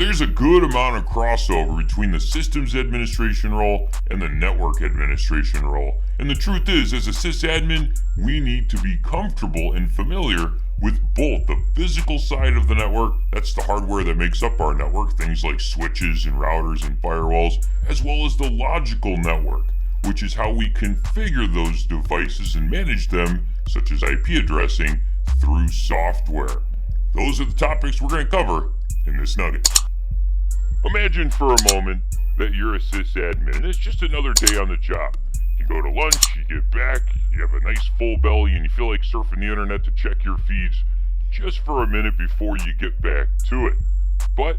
There's a good amount of crossover between the systems administration role and the network administration role. And the truth is, as a sysadmin, we need to be comfortable and familiar with both the physical side of the network, that's the hardware that makes up our network, things like switches and routers and firewalls, as well as the logical network, which is how we configure those devices and manage them, such as IP addressing, through software. Those are the topics we're going to cover in this nugget. Imagine for a moment that you're a sysadmin and it's just another day on the job. You go to lunch, you get back, you have a nice full belly, and you feel like surfing the internet to check your feeds just for a minute before you get back to it. But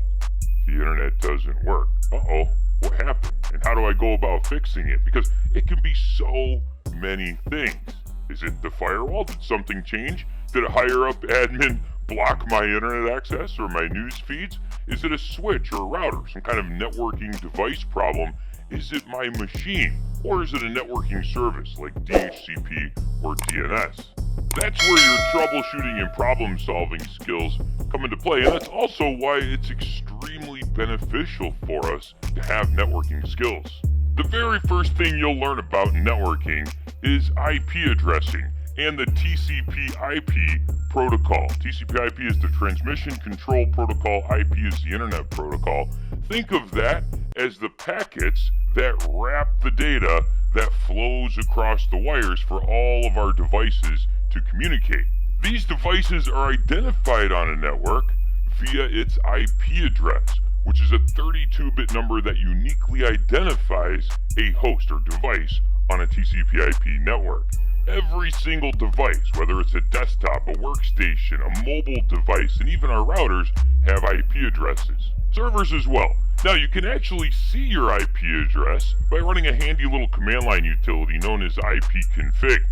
the internet doesn't work. Uh-oh, what happened? And how do I go about fixing it? Because it can be so many things. Is it the firewall? Did something change? Did a higher up admin block my internet access or my news feeds? Is it a switch or a router, some kind of networking device problem? Is it my machine? Or is it a networking service like Dhcp or DNS? That's where your troubleshooting and problem solving skills come into play, and that's also why it's extremely beneficial for us to have networking skills. The very first thing you'll learn about networking is IP addressing and the Tcpip protocol. Tcpip is the transmission control protocol, IP is the internet protocol. Think of that as the packets that wrap the data that flows across the wires for all of our devices to communicate. These devices are identified on a network via its IP address, which is a 32-bit number that uniquely identifies a host or device on a TCP/IP network. Every single device, whether it's a desktop, a workstation, a mobile device, and even our routers have IP addresses. Servers as well. Now you can actually see your IP address by running a handy little command line utility known as Ipconfig.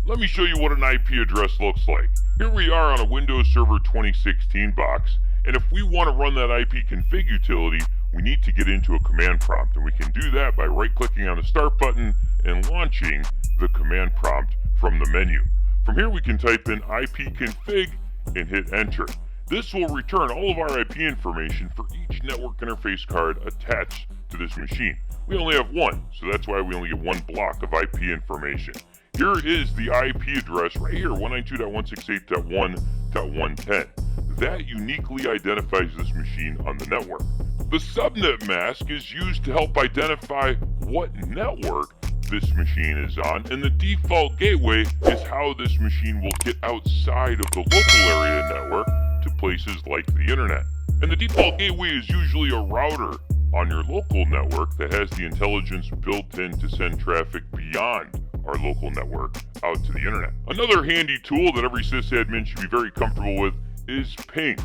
Let me show you what an IP address looks like. Here we are on a Windows Server 2016 box, and if we want to run that Ipconfig utility, we need to get into a command prompt, and we can do that by right-clicking on the Start button and launching the command prompt from the menu. From here we can type in Ipconfig and hit enter. This will return all of our IP information for each network interface card attached to this machine. We only have one, so that's why we only get one block of IP information. Here is the IP address right here, 192.168.1.110. That uniquely identifies this machine on the network. The subnet mask is used to help identify what network this machine is on, and the default gateway is how this machine will get outside of the local area network to places like the internet. And the default gateway is usually a router on your local network that has the intelligence built in to send traffic beyond our local network out to the internet. Another handy tool that every sysadmin should be very comfortable with is ping.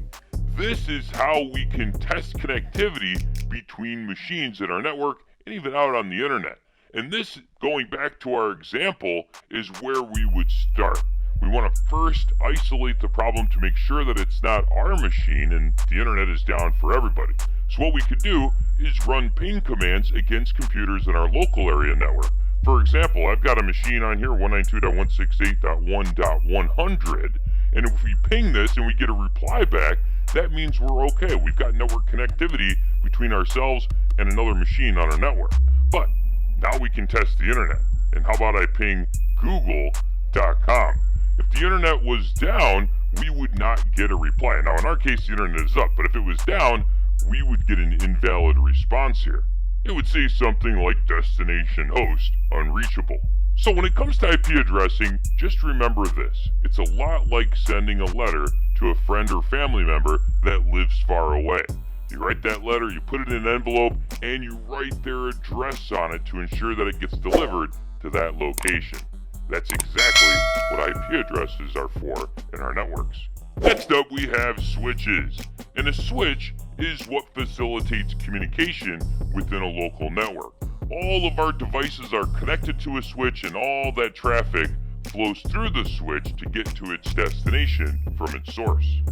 This is how we can test connectivity between machines in our network and even out on the internet. And this, going back to our example, is where we would start. We want to first isolate the problem to make sure that it's not our machine and the internet is down for everybody. So what we could do is run ping commands against computers in our local area network. For example, I've got a machine on here, 192.168.1.100, and if we ping this and we get a reply back, that means we're okay. We've got network connectivity between ourselves and another machine on our network. But now we can test the internet. And how about I ping google.com? If the internet was down, we would not get a reply. Now in our case, the internet is up, but if it was down, we would get an invalid response here. It would say something like destination host unreachable. So when it comes to IP addressing, just remember this. It's a lot like sending a letter to a friend or family member that lives far away. You write that letter, you put it in an envelope, and you write their address on it to ensure that it gets delivered to that location. That's exactly what IP addresses are for in our networks. Next up, we have switches. And a switch is what facilitates communication within a local network. All of our devices are connected to a switch, and all that traffic flows through the switch to get to its destination from its source.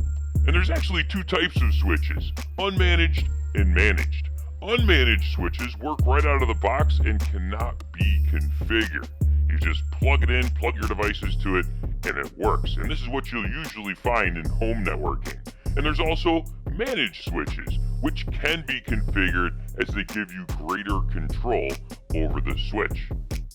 And there's actually two types of switches, unmanaged and managed. Unmanaged switches work right out of the box and cannot be configured. You just plug it in, plug your devices to it, and it works. And this is what you'll usually find in home networking. And there's also managed switches, which can be configured as they give you greater control over the switch.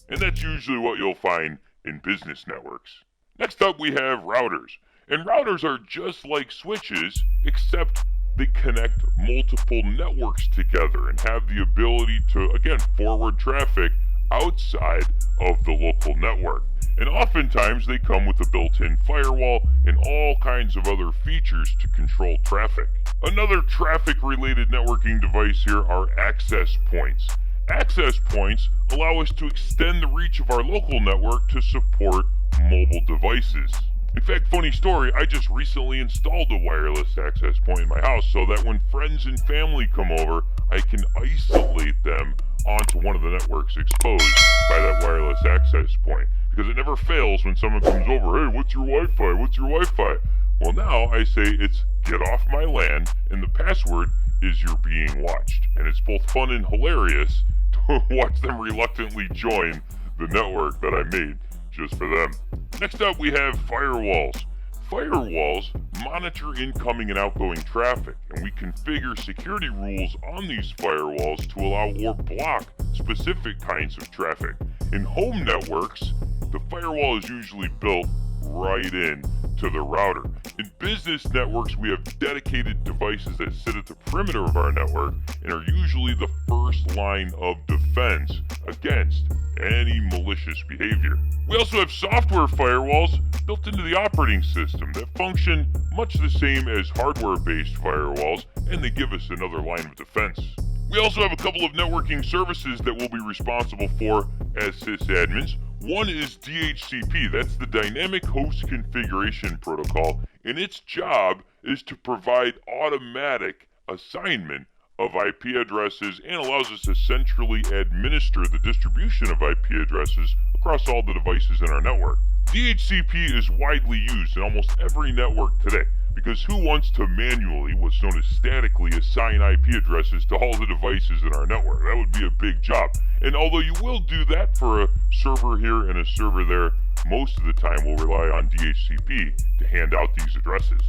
And that's usually what you'll find in business networks. Next up, we have routers. And routers are just like switches, except they connect multiple networks together and have the ability to, again, forward traffic outside of the local network. And oftentimes they come with a built-in firewall and all kinds of other features to control traffic. Another traffic-related networking device here are access points. Access points allow us to extend the reach of our local network to support mobile devices. In fact, funny story, I just recently installed a wireless access point in my house so that when friends and family come over, I can isolate them onto one of the networks exposed by that wireless access point. Because it never fails when someone comes over, hey, what's your Wi-Fi? What's your Wi-Fi? Well, now I say it's get off my LAN, and the password is you're being watched. And it's both fun and hilarious to watch them reluctantly join the network that I made just for them. Next up, we have firewalls. Firewalls monitor incoming and outgoing traffic, and we configure security rules on these firewalls to allow or block specific kinds of traffic. In home networks, the firewall is usually built right in to the router. In business networks, we have dedicated devices that sit at the perimeter of our network and are usually the first line of defense against any malicious behavior. We also have software firewalls built into the operating system that function much the same as hardware-based firewalls, and they give us another line of defense. We also have a couple of networking services that we'll be responsible for as sysadmins. One is Dhcp, that's the Dynamic Host Configuration Protocol, and its job is to provide automatic assignment of IP addresses and allows us to centrally administer the distribution of IP addresses across all the devices in our network. Dhcp is widely used in almost every network today, because who wants to manually, what's known as statically, assign IP addresses to all the devices in our network? That would be a big job. And although you will do that for a server here and a server there, most of the time we'll rely on Dhcp to hand out these addresses.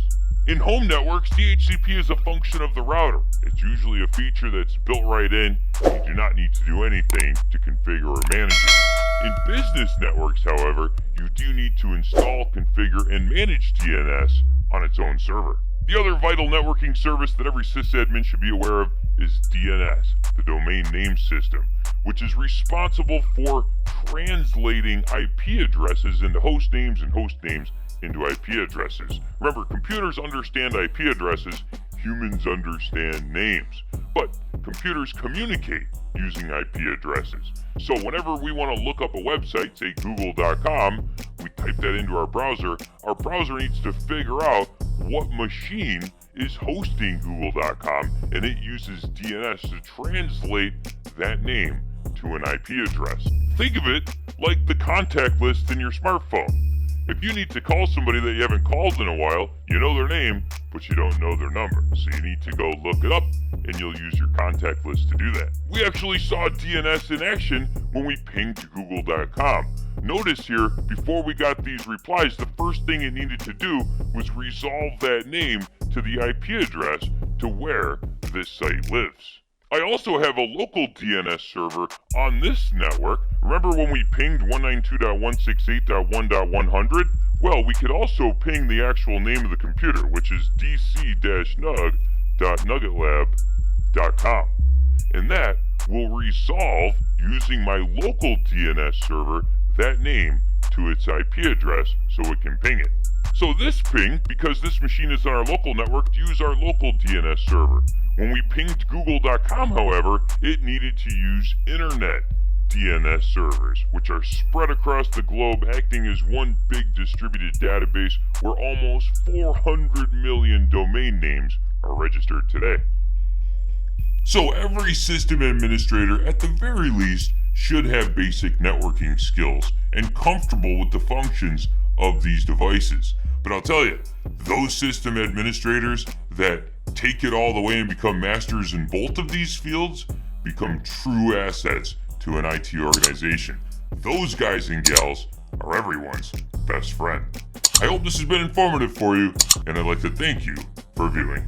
In home networks, Dhcp is a function of the router. It's usually a feature that's built right in, and you do not need to do anything to configure or manage it. In business networks, however, you do need to install, configure, and manage DNS on its own server. The other vital networking service that every sysadmin should be aware of is DNS, the Domain Name System, which is responsible for translating IP addresses into host names and host names into IP addresses. Remember, computers understand IP addresses, humans understand names, but computers communicate using IP addresses. So whenever we want to look up a website, say google.com, we type that into our browser needs to figure out what machine is hosting google.com, and it uses DNS to translate that name to an IP address. Think of it like the contact list in your smartphone. If you need to call somebody that you haven't called in a while, you know their name, but you don't know their number. So you need to go look it up, and you'll use your contact list to do that. We actually saw DNS in action when we pinged google.com. Notice here, before we got these replies, the first thing it needed to do was resolve that name to the IP address to where this site lives. I also have a local DNS server on this network. Remember when we pinged 192.168.1.100? Well, we could also ping the actual name of the computer, which is dc-nug.nuggetlab.com. And that will resolve, using my local DNS server, that name to its IP address so it can ping it. So this ping, because this machine is on our local network, use our local DNS server. When we pinged google.com, however, it needed to use internet DNS servers, which are spread across the globe, acting as one big distributed database where almost 400 million domain names are registered today. So every system administrator, at the very least, should have basic networking skills and comfortable with the functions of these devices. But I'll tell you, those system administrators that take it all the way and become masters in both of these fields become true assets to an IT organization. Those guys and gals are everyone's best friend. I hope this has been informative for you, and I'd like to thank you for viewing.